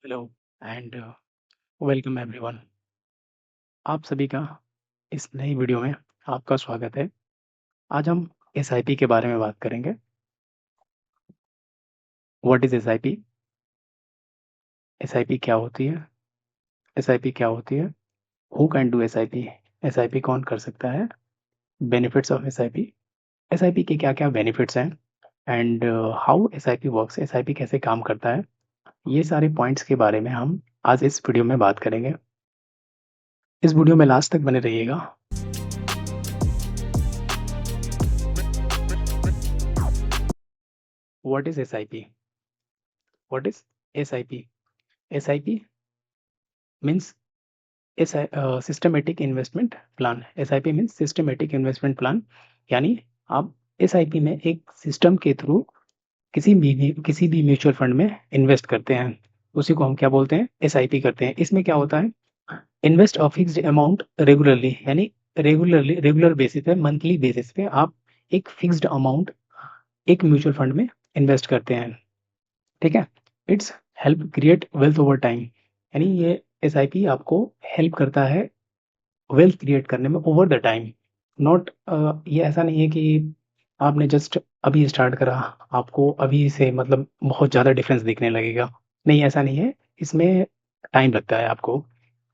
Hello and welcome everyone. आप सभी का इस नई वीडियो में आपका स्वागत है। आज हम एसआईपी के बारे में बात करेंगे। What is SIP? एसआईपी क्या होती है? एसआईपी क्या होती है? Who can do SIP? SIP कौन कर सकता है? Benefits of SIP. एसआईपी के क्या क्या बेनिफिट्स हैं and how SIP works, SIP कैसे काम करता है, ये सारे पॉइंट्स के बारे में हम आज इस वीडियो में बात करेंगे। इस वीडियो में लास्ट तक बने रहिएगा। What is SIP? What is SIP? SIP means systematic investment plan. SIP means systematic investment plan, यानी आप एसआईपी में एक सिस्टम के थ्रू किसी भी म्यूचुअल फंड में इन्वेस्ट करते हैं, उसी को हम क्या बोलते हैं? एसआईपी करते हैं। इसमें क्या होता है? Invest a fixed amount regularly, यानी रेगुलर बेसिस पे, मंथली बेसिस पे आप एक फिक्स्ड अमाउंट एक म्यूचुअल फंड में इन्वेस्ट करते हैं। ठीक है। It's help create wealth over time, यानी ये एसआईपी आपको हेल्प करता है वेल्थ क्रिएट करने में ओवर द टाइम। नॉट ये ऐसा नहीं है कि आपने जस्ट अभी स्टार्ट करा, आपको अभी से मतलब बहुत ज़्यादा डिफरेंस दिखने लगेगा। नहीं, ऐसा नहीं है। इसमें टाइम लगता है आपको।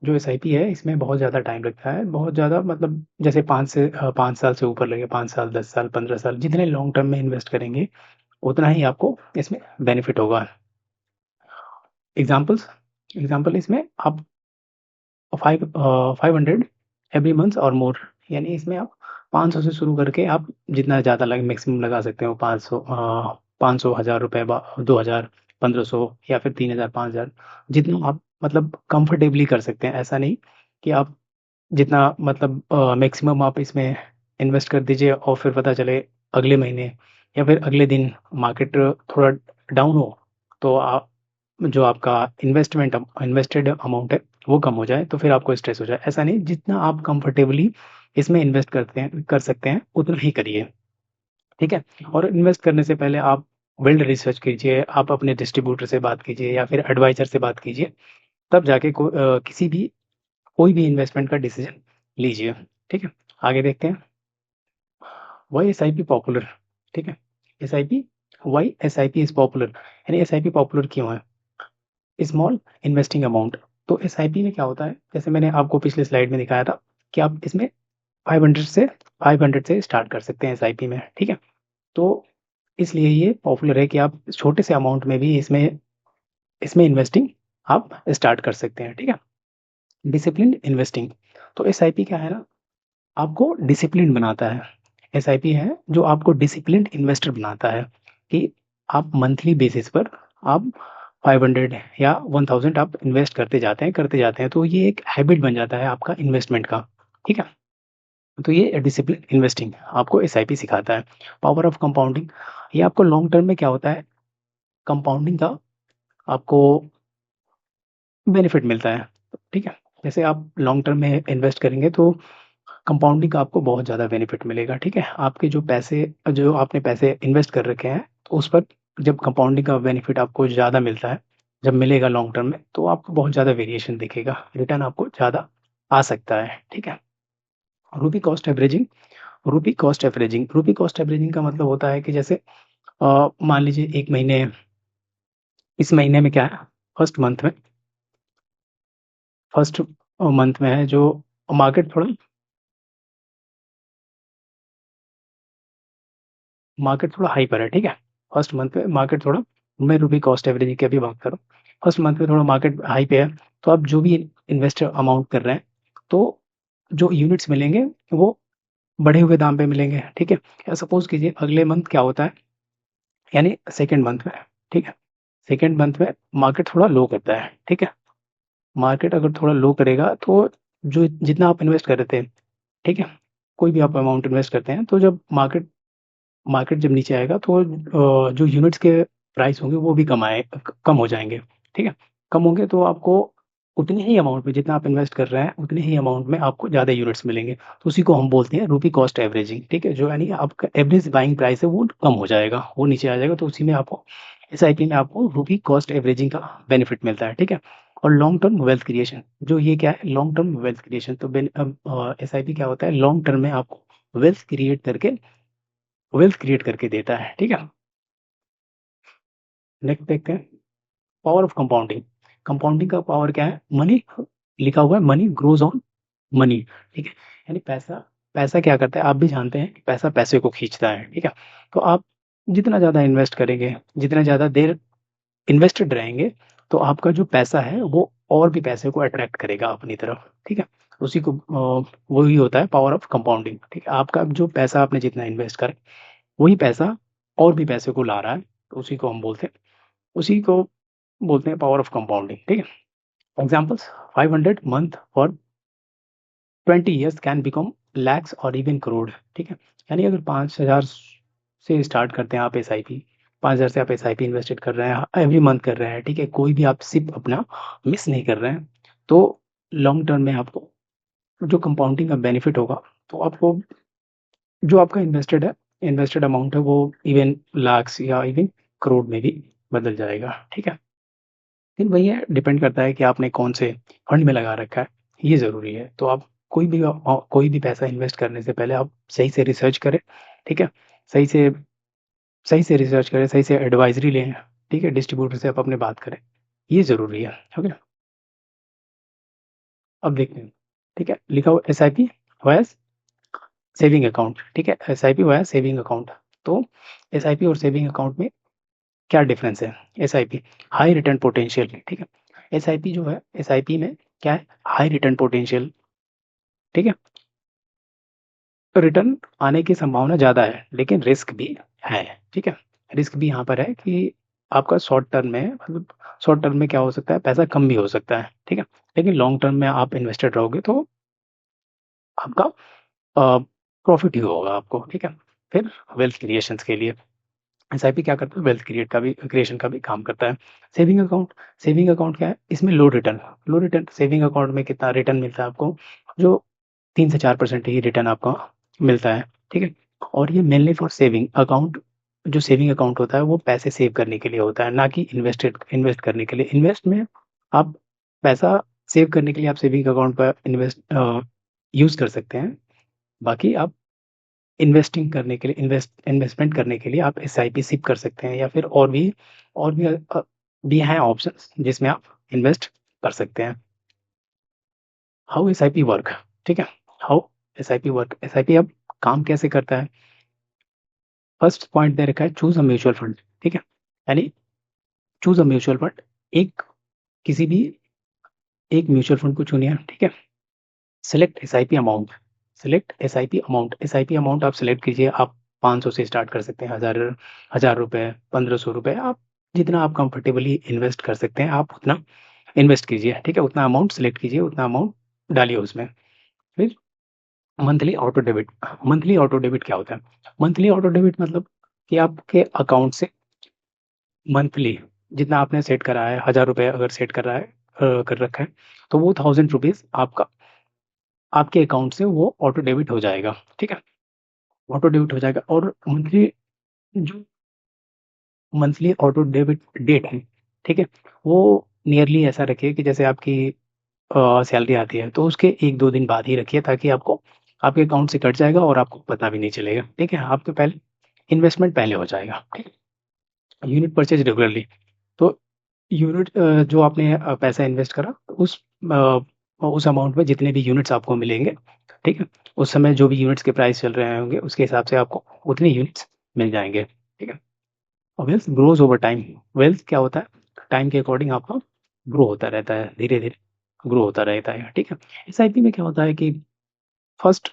जो एसआईपी है इसमें बहुत ज़्यादा टाइम लगता है, बहुत ज़्यादा, मतलब जैसे 5 साल से ऊपर लगे, 5 साल, 10 साल, 15 साल, जितने लॉन्ग टर्म में इन्वेस्ट करेंगे उतना ही आपको इसमें बेनिफिट होगा। एग्जाम्पल इसमें आप 500 एवरी मंथ और मोर, यानी इसमें आप 500 से शुरू करके आप जितना ज़्यादा लगे मैक्सिमम लगा सकते हो। 500, 1000 रुपये, 2000, 1500 या फिर 3000, 5000, जितना आप मतलब कंफर्टेबली कर सकते हैं। ऐसा नहीं कि आप जितना मतलब मैक्सिमम आप इसमें इन्वेस्ट कर दीजिए और फिर पता चले अगले महीने या फिर अगले दिन मार्केट थोड़ा डाउन हो, तो आप जो आपका इन्वेस्टेड अमाउंट है वो कम हो जाए, तो फिर आपको स्ट्रेस हो जाए। ऐसा नहीं, जितना आप कंफर्टेबली इसमें इन्वेस्ट कर सकते हैं उतना ही करिए। ठीक है। और इन्वेस्ट करने से पहले आप वेल रिसर्च कीजिए, आप अपने डिस्ट्रीब्यूटर से बात कीजिए या फिर एडवाइजर से बात कीजिए, तब जाके कोई भी इन्वेस्टमेंट का डिसीजन लीजिए। ठीक है। आगे देखते हैं। Why S I P popular? ठीक है। S I P, why S I P is popular, यानी एस आई पी पॉपुलर क्यों है? Small investing amount. तो एस आई पी में क्या होता है, जैसे मैंने आपको पिछले स्लाइड में दिखाया था कि आप इसमें 500 से स्टार्ट कर सकते हैं एस आई पी में। ठीक है। तो इसलिए ये पॉपुलर है कि आप छोटे से अमाउंट में भी इसमें इसमें इन्वेस्टिंग आप स्टार्ट कर सकते हैं। ठीक है। Discipline investing. तो एस आई पी क्या है ना, आपको डिसिप्लिन बनाता है। एसआईपी है जो आपको डिसिप्लिन्ड इन्वेस्टर बनाता है, कि आप मंथली बेसिस पर आप 500 या 1000 आप इन्वेस्ट करते जाते हैं, तो ये एक हैबिट बन जाता है आपका इन्वेस्टमेंट का। ठीक है। तो ये डिसिप्लिन इन्वेस्टिंग आपको एसआईपी सिखाता है। पावर ऑफ कंपाउंडिंग, ये आपको लॉन्ग टर्म में क्या होता है, कंपाउंडिंग का आपको बेनिफिट मिलता है। ठीक है। जैसे आप लॉन्ग टर्म में इन्वेस्ट करेंगे तो कंपाउंडिंग का आपको बहुत ज़्यादा बेनिफिट मिलेगा। ठीक है। आपके जो आपने पैसे इन्वेस्ट कर रखे हैं, तो उस पर जब कंपाउंडिंग का बेनिफिट आपको ज़्यादा मिलता है, जब मिलेगा लॉन्ग टर्म में, तो आपको बहुत ज़्यादा वेरिएशन दिखेगा, रिटर्न आपको ज़्यादा आ सकता है। ठीक है। रूपी कॉस्ट एवरेजिंग। रूपी कॉस्ट एवरेजिंग का मतलब होता है कि जैसे मान लीजिए एक महीने, इस महीने में क्या है, फर्स्ट मंथ में फर्स्ट मंथ में है जो मार्केट थोड़ा मार्केट थोड़ा हाई पर है। ठीक है। फर्स्ट मंथ पे मार्केट थोड़ा, मैं रूपी कॉस्ट एवरेज की अभी बात करूँ, फर्स्ट मंथ पे थोड़ा मार्केट हाई पे है, तो आप जो भी इन्वेस्ट अमाउंट कर रहे हैं, तो जो यूनिट्स मिलेंगे वो बढ़े हुए दाम पे मिलेंगे। ठीक है। या सपोज कीजिए अगले मंथ क्या होता है, यानी सेकेंड मंथ में, ठीक है, सेकेंड मंथ में मार्केट थोड़ा लो करता है। ठीक है। मार्केट अगर थोड़ा लो करेगा तो जो जितना आप इन्वेस्ट कर रहे थे, ठीक है, कोई भी आप अमाउंट इन्वेस्ट करते हैं, तो जब मार्केट मार्केट जब नीचे आएगा तो जो यूनिट्स के प्राइस होंगे वो भी कम हो जाएंगे। ठीक है। कम होंगे तो आपको उतने ही अमाउंट में, जितना आप इन्वेस्ट कर रहे हैं उतने ही अमाउंट में आपको ज़्यादा यूनिट्स मिलेंगे, तो उसी को हम बोलते हैं रूपी कॉस्ट एवरेजिंग। ठीक है। जो यानी आपका एवरेज बाइंग प्राइस है वो कम हो जाएगा, वो नीचे आ जाएगा, तो उसी में आपको एसआईपी में आपको रूपी कॉस्ट एवरेजिंग का बेनिफिट मिलता है, ठीक है। और लॉन्ग टर्म वेल्थ क्रिएशन, जो ये क्या है, लॉन्ग टर्म वेल्थ क्रिएशन। तो एसआईपी क्या होता है, लॉन्ग टर्म में आपको वेल्थ क्रिएट करके देता है, ठीक है। नेक्स्ट देखते हैं, पावर ऑफ कंपाउंडिंग। कंपाउंडिंग का पावर क्या है, मनी, लिखा हुआ है मनी ग्रोज ऑन मनी, ठीक है। यानी पैसा, पैसा क्या करता है, आप भी जानते हैं कि पैसा पैसे को खींचता है, ठीक है। तो आप जितना ज़्यादा इन्वेस्ट करेंगे, जितना ज़्यादा देर इन्वेस्टेड रहेंगे, तो आपका जो पैसा है वो और भी पैसे को अट्रैक्ट करेगा अपनी तरफ, ठीक है। उसी को वही होता है पावर ऑफ कंपाउंडिंग, ठीक है। आपका जो पैसा आपने जितना इन्वेस्ट करे, वही पैसा और भी पैसे को ला रहा है, तो उसी को बोलते हैं पावर ऑफ कंपाउंडिंग, ठीक है। Examples, 500 month for 20 years can become lakhs और इवन करोड़, ठीक है। यानी अगर 5,000 से स्टार्ट करते हैं आप एस आई पी, 5,000 से आप एस आई पी इन्वेस्टेड कर रहे हैं, एवरी मंथ कर रहे हैं, ठीक है, कोई भी आप सिप अपना मिस नहीं कर रहे हैं, तो लॉन्ग टर्म में आपको जो कंपाउंडिंग का बेनिफिट होगा, तो आपको जो आपका इन्वेस्टेड अमाउंट है वो इवन लाख्स या इवन करोड़ में भी बदल जाएगा, ठीक है। लेकिन वही है, डिपेंड करता है कि आपने कौन से फंड में लगा रखा है, ये ज़रूरी है। तो आप कोई भी पैसा इन्वेस्ट करने से पहले आप सही से रिसर्च करें, ठीक है। सही से सही से रिसर्च करें, सही से एडवाइजरी लें, ठीक है, डिस्ट्रीब्यूटर से आप अपने बात करें, ये ज़रूरी है, ओके। अब देखते हैं, ठीक है, लिखा हुआ S I P via saving account, ठीक है, S I P via saving account. तो एस आई पी और सेविंग अकाउंट में क्या डिफरेंस है, S I P high return potential, ठीक है। एस आई पी जो है, एस आई पी में क्या है, हाई रिटर्न पोटेंशियल, ठीक है। तो रिटर्न आने की संभावना ज़्यादा है, लेकिन रिस्क भी है, ठीक है। रिस्क भी यहाँ पर है कि आपका शॉर्ट टर्म में, मतलब शॉर्ट टर्म में क्या हो सकता है, पैसा कम भी हो सकता है, ठीक है। लेकिन लॉन्ग टर्म में आप इन्वेस्टेड रहोगे तो आपका प्रॉफिट ही होगा आपको, ठीक है। फिर वेल्थ क्रिएशन के लिए एसआईपी क्या करता है, वेल्थ क्रिएशन का भी काम करता है। सेविंग अकाउंट क्या है, इसमें लो रिटर्न सेविंग अकाउंट में कितना रिटर्न मिलता है आपको, जो 3 से 4% ही रिटर्न आपको मिलता है, ठीक है। और ये मेनली फॉर सेविंग अकाउंट, जो सेविंग अकाउंट होता है वो पैसे सेव करने के लिए होता है, ना कि इन्वेस्ट करने के लिए। इन्वेस्ट में आप पैसा सेव करने के लिए आप सेविंग अकाउंट पर यूज कर सकते हैं। बाकी आप इन्वेस्टमेंट करने के लिए आप एस आई पी सिप कर सकते हैं, या फिर और भी हैं ऑप्शंस जिसमें आप इन्वेस्ट कर सकते हैं। How S I P work, ठीक है। हाउ एस आई पी अब काम कैसे करता है। फर्स्ट पॉइंट दे रखा है, चूज अ म्यूचुअल फंड, ठीक है। यानी चूज अ म्यूचुअल फंड, एक किसी भी एक म्यूचुअल फंड को चुनिए, ठीक है। Select S I P amount, S I P amount आप सिलेक्ट कीजिए। आप 500 से स्टार्ट कर सकते हैं, 1,000 रुपये, 1,500 रुपये, आप जितना आप कंफर्टेबली इन्वेस्ट कर सकते हैं आप उतना इन्वेस्ट कीजिए, ठीक है। उतना अमाउंट सिलेक्ट कीजिए, उतना अमाउंट डालिए उसमें। फिर मंथली ऑटो डेबिट क्या होता है, मंथली ऑटो डेबिट मतलब कि आपके अकाउंट से मंथली जितना आपने सेट करा है, 1,000 रुपये अगर सेट कर रहा है, कर रखा है, तो वो 1,000 रुपीज आपका आपके अकाउंट से वो ऑटो डेबिट हो जाएगा, ठीक है। ऑटो डेबिट हो जाएगा। और जो मंथली ऑटो डेबिट डेट है, ठीक है, वो नियरली ऐसा रखिए कि जैसे आपकी सैलरी आती है तो उसके 1-2 दिन बाद ही रखिए, ताकि आपको आपके अकाउंट से कट जाएगा और आपको पता भी नहीं चलेगा, ठीक है। आपके पहले इन्वेस्टमेंट पहले हो जाएगा, ठीक है। यूनिट परचेज रेगुलरली, तो यूनिट जो आपने पैसा इन्वेस्ट करा, उस अमाउंट में जितने भी यूनिट्स आपको मिलेंगे, ठीक है, उस समय जो भी यूनिट्स के प्राइस चल रहे होंगे उसके हिसाब से आपको उतने यूनिट्स मिल जाएंगे, ठीक है। और wealth grows over time, wealth क्या होता है, टाइम के अकॉर्डिंग आपका ग्रो होता रहता है, धीरे धीरे ग्रो होता रहता है, ठीक है। एस आई पी में क्या होता है कि फर्स्ट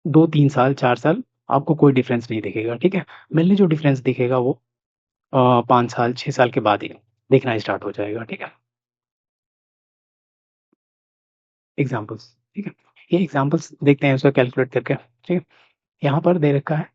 2-3 साल 4 साल आपको कोई डिफरेंस नहीं दिखेगा, ठीक है। मेनली जो डिफरेंस दिखेगा वो 5 साल 6 साल के बाद ही देखना स्टार्ट हो जाएगा, ठीक है। एग्जाम्पल्स, ठीक है, ये एग्जाम्पल्स देखते हैं उसका कैलकुलेट करके, ठीक है। यहाँ पर दे रखा है,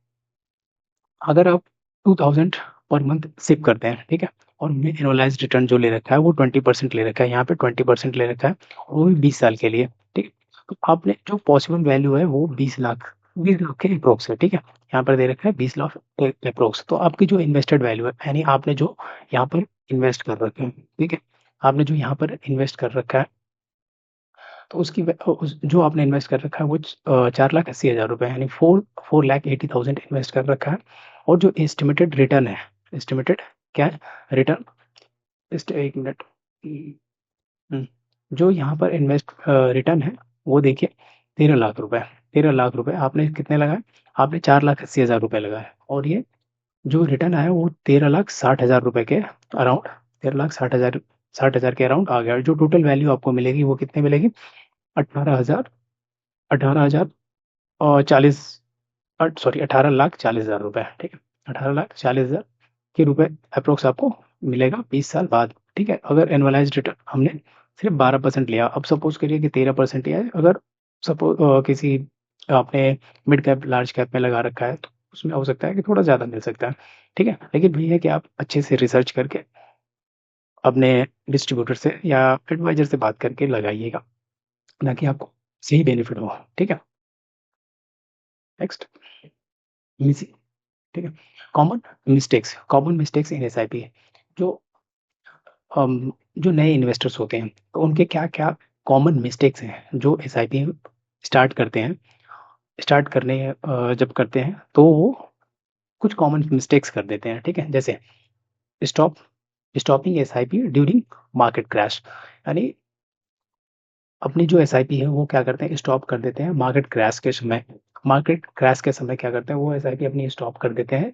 अगर आप 2,000 पर मंथ सिप करते हैं, ठीक है, और एनुअलाइज रिटर्न जो ले रखा है वो 20% ले रखा है, यहाँ पे 20% ले रखा है, और वो भी 20 साल के लिए, ठीक है। तो आपने जो पॉसिबल वैल्यू है वो 20 लाख 20 लाख के अप्रोक्स है, ठीक है। यहाँ पर दे रखा है 20 लाख अप्रोक्स। तो आपकी जो इन्वेस्टेड वैल्यू है, यानी आपने जो यहाँ पर इन्वेस्ट कर रखा है, ठीक है, आपने जो यहाँ पर इन्वेस्ट कर रखा है, तो जो आपने इन्वेस्ट कर रखा है वो 4,80,000 रुपये, यानी 4,80,000 इन्वेस्ट कर रखा है। और जो एस्टिमेटेड रिटर्न है, एस्टिमेटेड क्या है, रिटर्न, एक मिनट, हम्म, जो यहाँ पर इन्वेस्ट रिटर्न है वो देखिए 13 लाख रुपए। 13 लाख रुपए आपने कितने लगाए, आपने 4,80,000 रुपये लगाए, और ये जो रिटर्न आया वो 13,60,000 रुपये के अराउंड, 13,60,000 के अराउंड आ गया। जो टोटल वैल्यू आपको मिलेगी वो कितने मिलेगी, 18,000, 18,000 और 40, सॉरी 18,40,000 रुपये, ठीक है। 18,40,000 के रुपए अप्रोक्स आपको मिलेगा 20 साल बाद, ठीक है। अगर एनुअलाइज रिटर्न हमने सिर्फ 12% लिया, अब सपोज करिए कि 13% लिया है, अगर सपोज किसी आपने मिड कैप लार्ज कैप में लगा रखा है तो उसमें हो सकता है कि थोड़ा ज़्यादा मिल सकता है, ठीक है। लेकिन वही है कि आप अच्छे से रिसर्च करके अपने डिस्ट्रीब्यूटर से या एडवाइजर से बात करके लगाइएगा, ताकि आपको सही बेनिफिट हो, ठीक है। नेक्स्ट, ठीक है। कॉमन मिस्टेक्स इन एसआईपी, जो जो नए इन्वेस्टर्स होते हैं तो उनके क्या क्या कॉमन मिस्टेक्स हैं जो एसआईपी स्टार्ट करते हैं, जब करते हैं तो वो कुछ कॉमन मिस्टेक्स कर देते हैं, ठीक है। जैसे stop stopping SIP during market crash, यानी अपनी जो एसआईपी है वो क्या करते हैं, स्टॉप कर देते हैं मार्केट क्रैश के समय। मार्केट क्रैश के समय क्या करते हैं, वो एसआईपी अपनी स्टॉप कर देते हैं,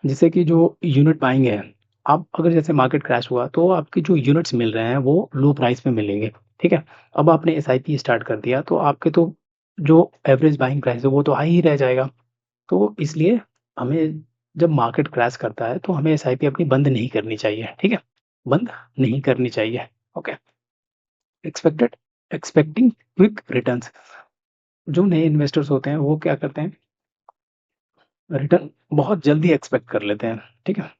जिससे कि जो यूनिट बाइंग है, आप अगर जैसे मार्केट क्रैश हुआ तो आपके जो यूनिट्स मिल रहे हैं वो लो प्राइस में मिलेंगे, ठीक है। अब आपने एसआईपी स्टार्ट कर दिया तो आपके तो जो एवरेज बाइंग प्राइस है वो तो हाई ही रह जाएगा। तो इसलिए हमें जब मार्केट क्रैश करता है तो हमें एसआईपी अपनी बंद नहीं करनी चाहिए, ठीक है, बंद नहीं करनी चाहिए। Okay. Expected expecting quick returns, जो नए इन्वेस्टर्स होते हैं वो क्या करते हैं, रिटर्न बहुत जल्दी एक्सपेक्ट कर लेते हैं, ठीक है।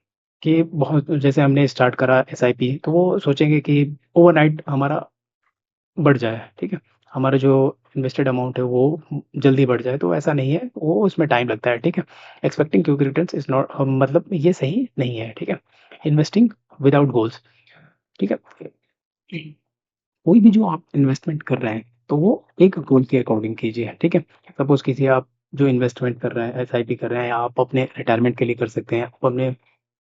कि बहुत जैसे हमने स्टार्ट करा एसआईपी तो वो सोचेंगे कि ओवरनाइट हमारा बढ़ जाए, ठीक है, हमारा जो इन्वेस्टेड अमाउंट है वो जल्दी बढ़ जाए, तो ऐसा नहीं है, वो उसमें टाइम लगता है, ठीक है। Expecting quick returns is not, मतलब ये सही नहीं है, ठीक है। इन्वेस्टिंग विदाउट गोल्स, ठीक है। कोई भी जो आप इन्वेस्टमेंट कर रहे हैं तो वो एक गोल के अकॉर्डिंग कीजिए, ठीक है। सपोज कीजिए आप जो इन्वेस्टमेंट कर रहे हैं, एसआईपी कर रहे हैं, आप अपने रिटायरमेंट के लिए कर सकते हैं, आप अपने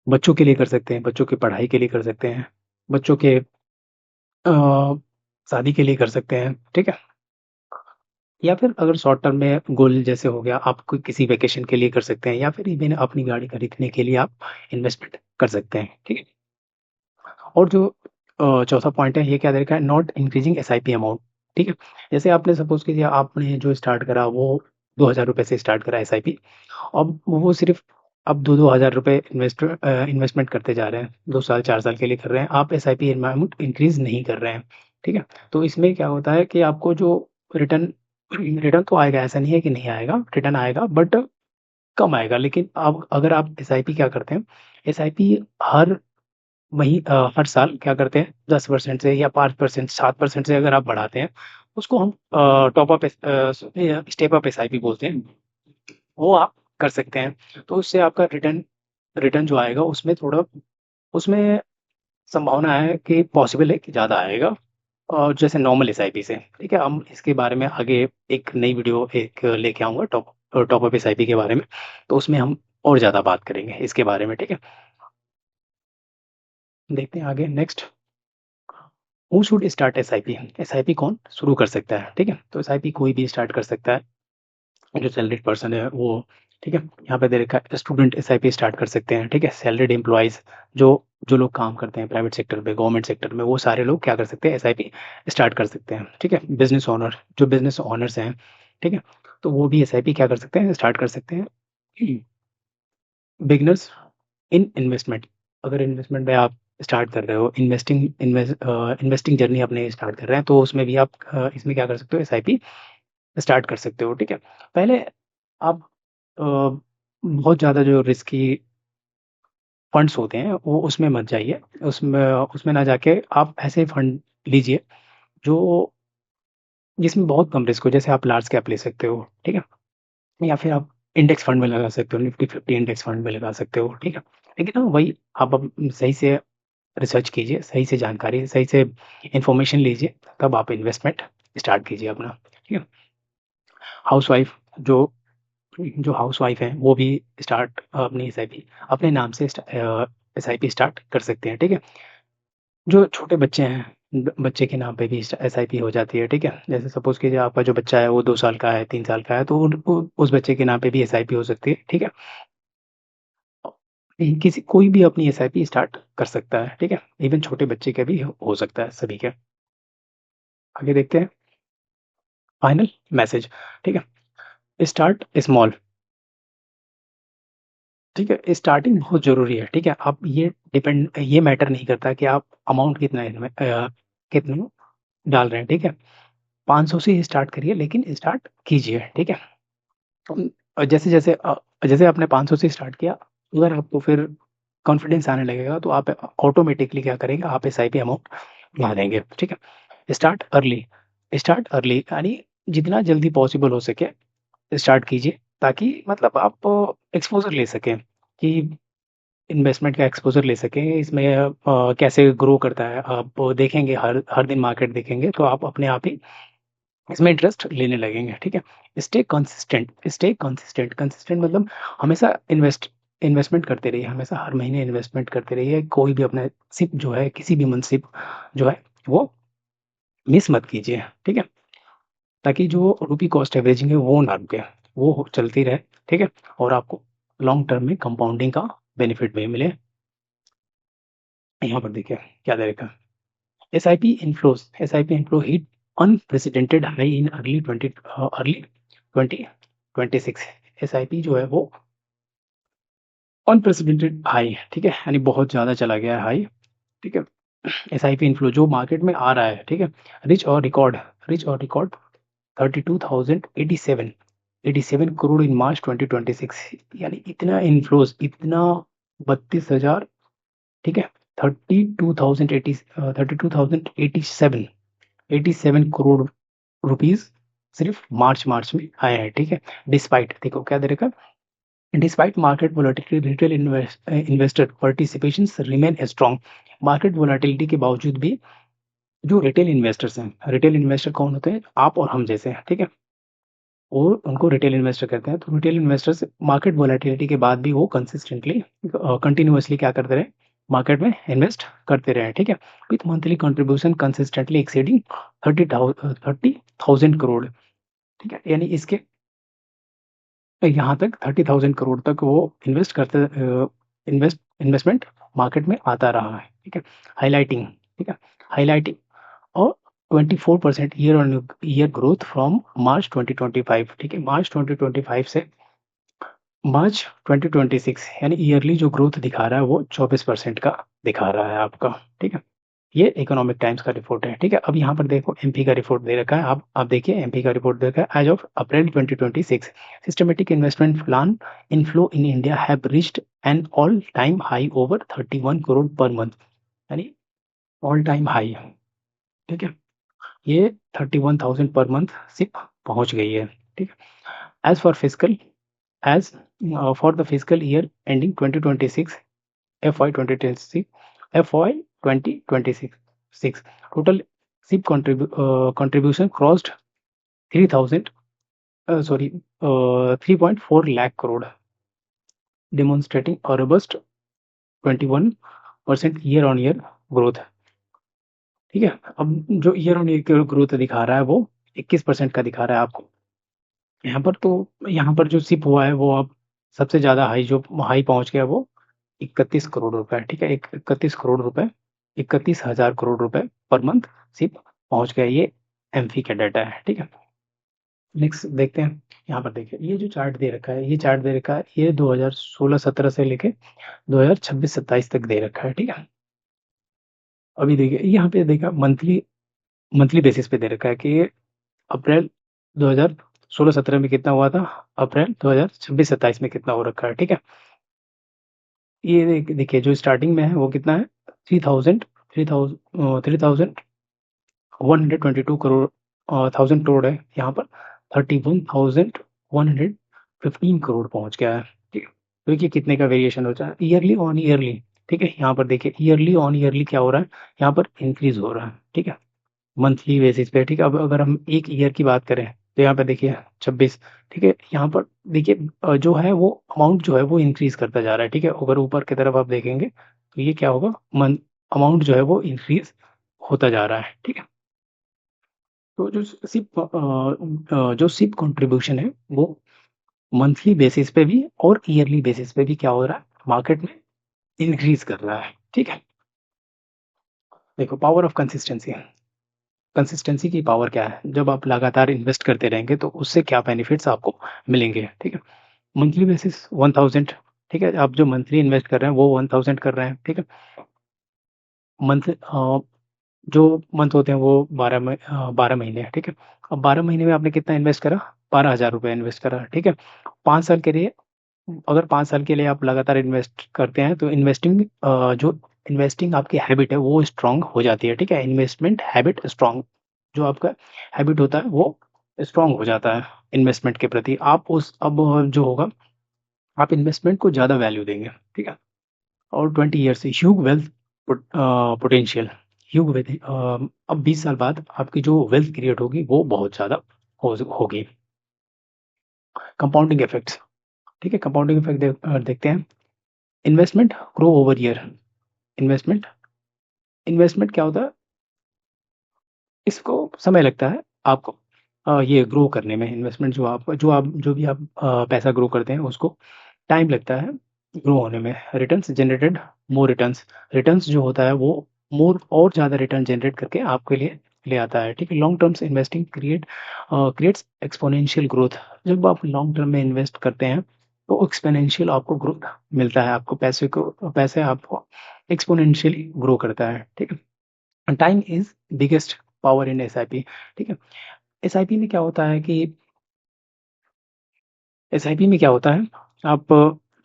बच्चों के लिए कर सकते हैं, बच्चों की पढ़ाई के लिए कर सकते हैं, बच्चों के अ, शादी के लिए कर सकते हैं, ठीक है। या फिर अगर शॉर्ट टर्म में गोल जैसे हो गया, आप कोई किसी वेकेशन के लिए कर सकते हैं, या फिर इवन अपनी गाड़ी खरीदने के लिए आप इन्वेस्टमेंट कर सकते हैं, ठीक है। और जो चौथा पॉइंट है, ये क्या दे रखा है, नॉट इंक्रीजिंग एसआईपी अमाउंट, ठीक है। जैसे आपने सपोज कीजिए आपने जो स्टार्ट करा वो 2,000 रुपये से स्टार्ट करा एसआईपी, अब वो सिर्फ अब 2-2 हज़ार रुपये इन्वेस्टमेंट करते जा रहे हैं, 2 साल 4 साल के लिए कर रहे हैं, आप एसआईपी अमाउंट इंक्रीज नहीं कर रहे हैं, ठीक है। तो इसमें क्या होता है कि आपको जो रिटर्न रिटर्न तो आएगा, ऐसा नहीं है कि नहीं आएगा, रिटर्न आएगा बट कम आएगा। लेकिन अब अगर आप एसआईपी क्या करते हैं, एसआईपी हर हर साल क्या करते हैं, 10% से या 5%, 7% से अगर आप बढ़ाते हैं, उसको हम top up step up SIP बोलते हैं, वो आप कर सकते हैं। तो उससे आपका रिटर्न रिटर्न जो आएगा उसमें संभावना है कि पॉसिबल है कि ज़्यादा आएगा, और जैसे नॉर्मल एसआईपी से, ठीक है। हम इसके बारे में आगे एक नई वीडियो एक लेके आऊँगा टॉप अप एसआईपी के बारे में, तो उसमें हम और ज़्यादा बात करेंगे इसके बारे में, ठीक है। देखते हैं आगे, next, who should start SIP, SIP कौन शुरू कर सकता है, ठीक है। तो एसआईपी कोई भी स्टार्ट कर सकता है, जो सैलरीड पर्सन है वो, ठीक है। यहाँ पे दे रखा है स्टूडेंट एसआईपी स्टार्ट कर सकते हैं, ठीक है। सैलरीड एम्प्लॉयज, जो जो लोग काम करते हैं प्राइवेट सेक्टर में, गवर्नमेंट सेक्टर में, वो सारे लोग क्या कर सकते हैं, एसआईपी स्टार्ट कर सकते हैं, ठीक है। बिजनेस ओनर, जो बिजनेस ओनर्स हैं, ठीक है, तो वो भी एसआईपी क्या कर सकते हैं, स्टार्ट कर सकते हैं। बिगनर्स इन इन्वेस्टमेंट, अगर इन्वेस्टमेंट में आप स्टार्ट कर रहे हो, इन्वेस्टिंग जर्नी अपने स्टार्ट कर रहे हैं, तो उसमें भी आप इसमें क्या कर सकते हो, एसआईपी स्टार्ट कर सकते हो, ठीक है। पहले आप बहुत ज़्यादा जो रिस्की फंड्स होते हैं वो उसमें मत जाइए, उसमें उसमें ना जाके आप ऐसे फंड लीजिए जो जिसमें बहुत कम रिस्क हो, जैसे आप लार्ज कैप ले सकते हो, ठीक है? या फिर आप इंडेक्स फंड में लगा सकते हो, निफ्टी 50 इंडेक्स फंड में लगा सकते हो, ठीक है? लेकिन ना वही आप अब सही से रिसर्च कीजिए, सही से जानकारी, सही से इन्फॉर्मेशन लीजिए, तब आप इन्वेस्टमेंट स्टार्ट कीजिए अपना, ठीक है? हाउसवाइफ जो जो हाउसवाइफ हैं वो भी स्टार्ट अपनी एसआईपी अपने नाम से एसआईपी स्टार्ट कर सकते हैं, ठीक है? जो छोटे बच्चे हैं, बच्चे के नाम पे भी एसआईपी हो जाती है, ठीक है? जैसे सपोज कीजिए आपका जो बच्चा है वो 2 साल का है, 3 साल का है, तो उस बच्चे के नाम पे भी एसआईपी हो सकती है, ठीक है? किसी कोई भी अपनी एसआईपी स्टार्ट कर सकता है, ठीक है? इवन छोटे बच्चे का भी हो सकता है, सभी के। आगे देखते हैं फाइनल मैसेज, ठीक है? स्टार्ट स्मॉल, ठीक है? स्टार्टिंग बहुत जरूरी है, ठीक है? आप ये मैटर नहीं करता कि आप अमाउंट कितना डाल रहे हैं, ठीक है? 500 से ही स्टार्ट करिए, लेकिन स्टार्ट कीजिए, ठीक है? और जैसे आपने 500 से स्टार्ट किया, अगर आपको फिर कॉन्फिडेंस आने लगेगा, तो आप ऑटोमेटिकली क्या करेंगे, आप एसआईपी अमाउंट बढ़ा देंगे, ठीक है? स्टार्ट अर्ली यानी जितना जल्दी पॉसिबल हो सके स्टार्ट कीजिए, ताकि मतलब आप एक्सपोज़र ले सकें, कि इन्वेस्टमेंट का एक्सपोज़र ले सकें, इसमें कैसे ग्रो करता है। आप देखेंगे, हर हर दिन मार्केट देखेंगे, तो आप अपने आप ही इसमें इंटरेस्ट लेने लगेंगे, ठीक है? स्टे कंसिस्टेंट मतलब हमेशा इन्वेस्टमेंट करते रहिए, हमेशा हर महीने इन्वेस्टमेंट करते रहिए। कोई भी अपना सिप जो है, किसी भी मंथ सिप जो है वो मिस मत कीजिए, ठीक है? ताकि जो रुपी कॉस्ट एवरेजिंग है वो ना रुके, वो चलती रहे, ठीक है? और आपको लॉन्ग टर्म में कंपाउंडिंग का बेनिफिट भी मिले। यहाँ पर देखिए क्या दे रखा है। S I P inflow hit unprecedented high in early 2026। S I P जो है वो अनप्रेसिडेंटेड हाई, ठीक है? यानी बहुत ज़्यादा चला गया है हाई, ठीक है? एस आई पी इनफ्लो जो मार्केट में आ रहा है, ठीक है? रिच और रिकॉर्ड 32,087 इन मार्च 2026, यानी इतना इन्फ्लोज, इतना 32,000, ठीक है? 32,087 रुपीज सिर्फ मार्च में आए हैं, ठीक है? डिस्पाइट देखो क्या दे रखा, despite market volatility retail investor participation remain strong. Market volatility के बावजूद भी जो रिटेल इन्वेस्टर्स हैं, रिटेल इन्वेस्टर कौन होते हैं? आप और हम जैसे हैं, ठीक है? और उनको रिटेल इन्वेस्टर कहते हैं। तो रिटेल इन्वेस्टर्स मार्केट वोलेटिलिटी के बाद भी वो कंसिस्टेंटली कंटिन्यूअसली क्या करते रहे, मार्केट में इन्वेस्ट करते रहे, ठीक है? With monthly contribution consistently exceeding 30,000 ठीक है? यानी इसके यहाँ तक 30,000 तक वो इन्वेस्टमेंट मार्केट में आता रहा है, ठीक है? हाईलाइटिंग, ठीक है? हाईलाइटिंग और 24% year on year growth from March 2025, ठीक है? मार्च 2025 से मार्च 2026, यानी ईयरली जो ग्रोथ दिखा रहा है वो 24% का दिखा रहा है आपका, ठीक है? ये इकोनॉमिक टाइम्स का रिपोर्ट है, ठीक है? अब यहाँ पर देखो एमपी का रिपोर्ट दे रखा है, आप देखिए एमपी का रिपोर्ट दे रखा है। As of April 2026, systematic investment plan inflow in India have reached an all time high over 31 crore per month, यानी ऑल टाइम हाई, ठीक है? ये 31,000 पर मंथ सिर्फ पहुंच गई है, ठीक है? As for physical as for the fiscal year ending 2026, FY 2026, FY 2026, total SIP contribution crossed 3,000, 3.4 lakh crore, demonstrating a robust 21% year on year growth, ठीक है? अब जो ईयर ऑन ईयर ग्रोथ दिखा रहा है वो 21% का दिखा रहा है आपको यहाँ पर जो सिप हुआ है वो अब सबसे ज्यादा हाई पहुंच गया वो 31 करोड़ रुपए, ठीक है? 31 करोड़ रुपए, 31,000 करोड़ रुपए पर मंथ सिप पहुंच गया। ये एमफी का डाटा है, ठीक है? नेक्स्ट देखते हैं। यहाँ पर देखिए ये जो चार्ट दे रखा है, ये चार्ट दे रखा है, ये 2016-17 से लेके 2026-27 तक दे रखा है, ठीक है? अभी देखिए यहाँ पे देखा मंथली मंथली बेसिस पे दे रखा है कि अप्रैल 2016-17 में कितना हुआ था, अप्रैल 2026-27 में कितना हो रखा है, ठीक है? ये देखिए जो स्टार्टिंग में है वो कितना है, 3,122 करोड़ 1000 करोड़ है, यहाँ पर 31,115 करोड़ पहुंच गया है। ठीक है, तो देखिए कितने का वेरिएशन हो रहा है ईयरली ऑन ईयरली। ठीक है, यहाँ पर देखिए ईयरली ऑन ईयरली क्या हो रहा है, यहाँ पर इंक्रीज हो रहा है। ठीक है, मंथली बेसिस पे। ठीक है, अब अगर हम एक ईयर की बात करें तो यहाँ पे देखिए 26। ठीक है, यहाँ पर देखिए जो है वो अमाउंट जो है वो इंक्रीज करता जा रहा है। ठीक है, अगर ऊपर की तरफ आप देखेंगे तो ये क्या होगा, मंथ अमाउंट जो है वो इंक्रीज होता जा रहा है। ठीक है, तो जो सिप कंट्रीब्यूशन है वो मंथली बेसिस पे भी और ईयरली बेसिस पे भी क्या हो रहा है, मार्केट में इंक्रीज कर रहा है। ठीक है, देखो पावर ऑफ कंसिस्टेंसी। कंसिस्टेंसी की पावर क्या है, जब आप लगातार इन्वेस्ट करते रहेंगे तो उससे क्या बेनिफिट्स आपको मिलेंगे। ठीक है, मंथली बेसिस 1000। ठीक है, आप जो मंथली इन्वेस्ट कर रहे हैं वो 1000 कर रहे हैं। ठीक है, मंथ जो मंथ होते हैं वो 12 महीने हैं। ठीक है, अब 12 महीने में आपने कितना इन्वेस्ट करा, 12,000 रुपये इन्वेस्ट करा। ठीक है, 5 साल के लिए, अगर 5 साल के लिए आप लगातार इन्वेस्ट करते हैं तो जो इन्वेस्टिंग आपकी हैबिट है वो स्ट्रांग हो जाती है। ठीक है, इन्वेस्टमेंट हैबिट स्ट्रांग, जो आपका हैबिट होता है वो स्ट्रांग हो जाता है इन्वेस्टमेंट के प्रति। आप उस अब जो होगा, आप इन्वेस्टमेंट को ज़्यादा वैल्यू देंगे। ठीक है, और 20 ईयर से Hugh wealth potential, Hugh wealth, अब 20 साल बाद आपकी जो वेल्थ क्रिएट होगी वो बहुत ज़्यादा होगी। Compounding effects. ठीक है, कंपाउंडिंग इफेक्ट देखते हैं। Investment grow over year. Investment investment क्या होता है, इसको समय लगता है आपको ये ग्रो करने में। इन्वेस्टमेंट जो भी आप पैसा ग्रो करते हैं उसको टाइम लगता है ग्रो होने में। रिटर्न्स जनरेटेड मोर रिटर्न्स, रिटर्न्स जो होता है वो मोर और ज़्यादा रिटर्न जनरेट करके आपके लिए ले आता है। ठीक है, long terms investing creates exponential growth. जब आप लॉन्ग टर्म में इन्वेस्ट करते हैं तो एक्सपोनेंशियल आपको ग्रोथ मिलता है, आपको पैसे आपको एक्सपोनेंशियली ग्रो करता है। ठीक है, time is biggest power in SIP. ठीक है, एसआईपी में क्या होता है कि एसआईपी में क्या होता है, आप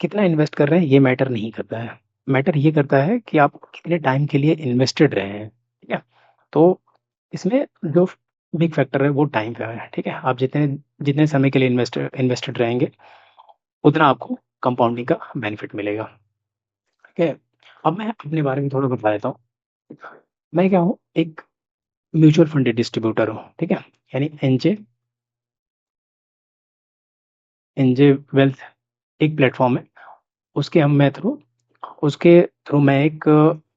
कितना इन्वेस्ट कर रहे हैं ये मैटर नहीं करता है। मैटर ये करता है कि आप कितने टाइम के लिए इन्वेस्टेड रहे हैं। ठीक है, तो इसमें जो बिग फैक्टर है वो टाइम का है। ठीक है, आप जितने जितने समय के लिए इन्वेस्टेड रहेंगे उतना आपको कंपाउंडिंग का बेनिफिट मिलेगा। ठीक है, अब मैं अपने बारे में थोड़ा बता देता हूँ। मैं क्या हूँ, एक म्यूचुअल फंड डिस्ट्रीब्यूटर हूँ। ठीक है, यानी एनजे एनजे वेल्थ एक प्लेटफॉर्म है, उसके हम मैं थ्रू उसके थ्रू मैं एक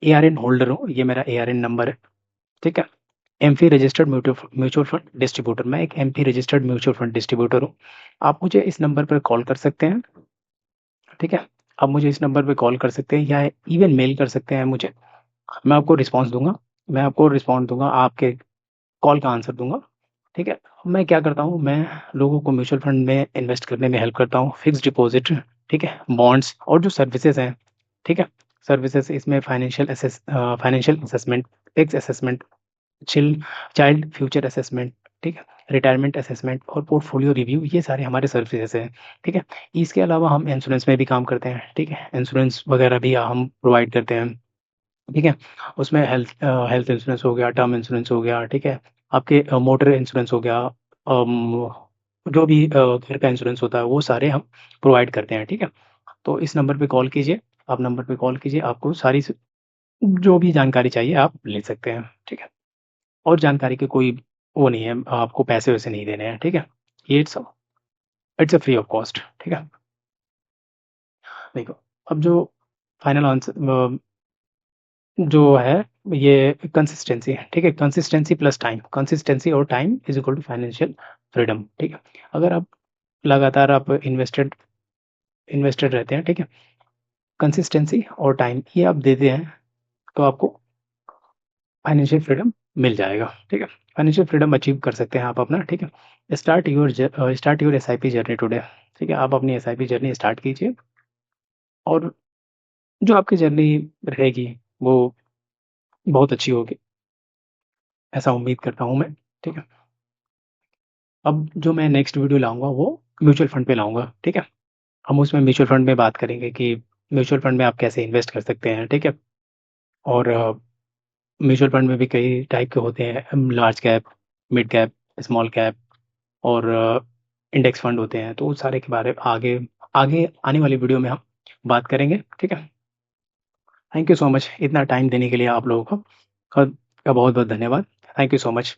एआरएन होल्डर हूँ, ये मेरा एआरएन नंबर है। ठीक है, AMFI registered mutual fund distributor, मैं एक AMFI registered mutual fund distributor हूँ। आप मुझे इस नंबर पर कॉल कर सकते हैं। ठीक है, आप मुझे इस नंबर पर कॉल कर सकते हैं या इवन मेल कर सकते हैं मुझे, मैं आपको रिस्पॉन्स दूंगा। मैं आपको रिस्पॉन्स दूंगा, आपके कॉल का आंसर दूंगा। ठीक है, मैं क्या करता हूँ, मैं लोगों को म्यूचुअल फंड में इन्वेस्ट करने में हेल्प करता हूँ, फिक्स डिपॉजिट, ठीक है, बॉन्ड्स और जो सर्विसेज हैं। ठीक है, सर्विसेज इसमें financial assessment, tax assessment, chill child future assessment, ठीक है, रिटायरमेंट असेसमेंट और पोर्टफोलियो रिव्यू, ये सारे हमारे सर्विसेज हैं। ठीक है, इसके अलावा हम इंश्योरेंस में भी काम करते हैं। ठीक है, इंश्योरेंस वगैरह भी हम प्रोवाइड करते हैं। ठीक है, उसमें हेल्थ इंश्योरेंस हो गया, टर्म इंश्योरेंस हो गया। ठीक है, आपके मोटर इंश्योरेंस हो गया, जो भी घर का इंश्योरेंस होता है वो सारे हम प्रोवाइड करते हैं। ठीक है, तो इस नंबर पे कॉल कीजिए, आप नंबर पे कॉल कीजिए, आपको जो भी जानकारी चाहिए आप ले सकते हैं। ठीक है, और जानकारी की कोई वो नहीं है, आपको पैसे वैसे नहीं देने हैं। ठीक है, ये it's a free of cost. ठीक है, देखो अब जो फाइनल आंसर जो है ये कंसिस्टेंसी है। ठीक है, कंसिस्टेंसी प्लस टाइम, कंसिस्टेंसी और time is equal to financial freedom. ठीक है, अगर आप लगातार आप इन्वेस्टेड रहते हैं, ठीक है, कंसिस्टेंसी और टाइम ये आप देते हैं तो आपको फाइनेंशियल फ्रीडम मिल जाएगा। ठीक है, फाइनेंशियल फ्रीडम अचीव कर सकते हैं आप अपना। ठीक है, start your SIP journey today. ठीक है, आप अपनी एसआईपी जर्नी स्टार्ट कीजिए और जो आपकी जर्नी रहेगी वो बहुत अच्छी होगी, ऐसा उम्मीद करता हूँ मैं। ठीक है, अब जो मैं नेक्स्ट वीडियो लाऊंगा वो म्यूचुअल फंड पे लाऊंगा। ठीक है, हम उसमें म्यूचुअल फंड में बात करेंगे कि म्यूचुअल फंड में आप कैसे इन्वेस्ट कर सकते हैं। ठीक है, और म्यूचुअल फंड में भी कई टाइप के होते हैं, large cap, mid cap small cap और इंडेक्स फंड होते हैं, तो उस सारे के बारे में आगे आगे आने वाली वीडियो में हम बात करेंगे। ठीक है, थैंक यू सो मच इतना टाइम देने के लिए आप लोगों को का बहुत बहुत धन्यवाद। Thank you so much.